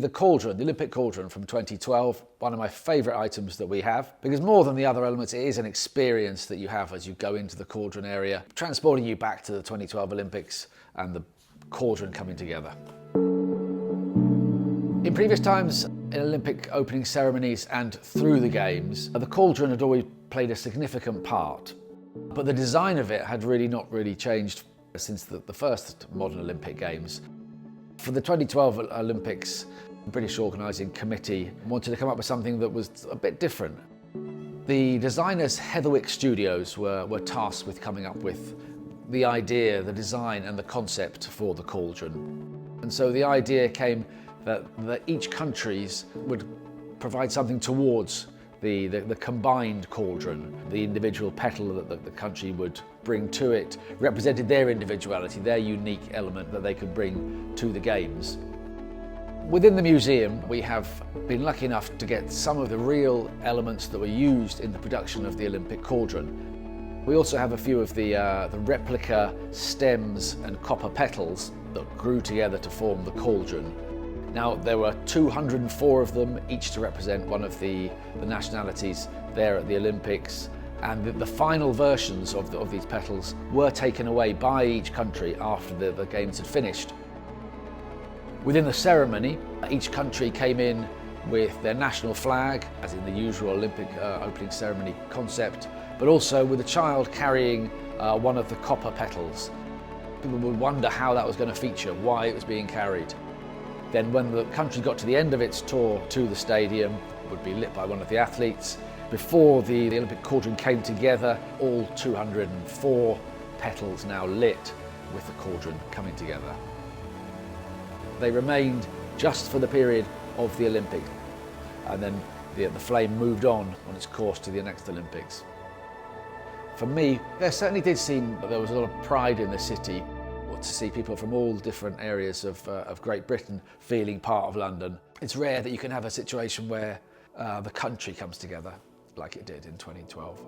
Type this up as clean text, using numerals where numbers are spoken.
The cauldron, the Olympic Cauldron from 2012, one of my favourite items that we have, because more than the other elements, it is an experience that you have as you go into the cauldron area, transporting you back to the 2012 Olympics and the cauldron coming together. In previous times, in Olympic opening ceremonies and through the games, the cauldron had always played a significant part, but the design of it had not really changed since the first modern Olympic Games. For the 2012 Olympics, the British Organising Committee wanted to come up with something that was a bit different. The designers Heatherwick Studios were tasked with coming up with the idea, the design and the concept for the cauldron. And so the idea came that each countries would provide something towards the combined cauldron. The individual petal that the country would bring to it represented their individuality, their unique element that they could bring to the games. Within the museum, we have been lucky enough to get some of the real elements that were used in the production of the Olympic Cauldron. We also have a few of the replica stems and copper petals that grew together to form the cauldron. Now, there were 204 of them, each to represent one of the nationalities there at the Olympics. And the final versions of these petals were taken away by each country after the games had finished. Within the ceremony, each country came in with their national flag, as in the usual Olympic opening ceremony concept, but also with a child carrying one of the copper petals. People would wonder how that was going to feature, why it was being carried. Then when the country got to the end of its tour to the stadium, it would be lit by one of the athletes. Before the Olympic Cauldron came together, all 204 petals now lit with the cauldron coming together. They remained just for the period of the Olympics, and then the flame moved on its course to the next Olympics. For me, there certainly did seem that there was a lot of pride in the city to see people from all different areas of Great Britain feeling part of London. It's rare that you can have a situation where the country comes together like it did in 2012.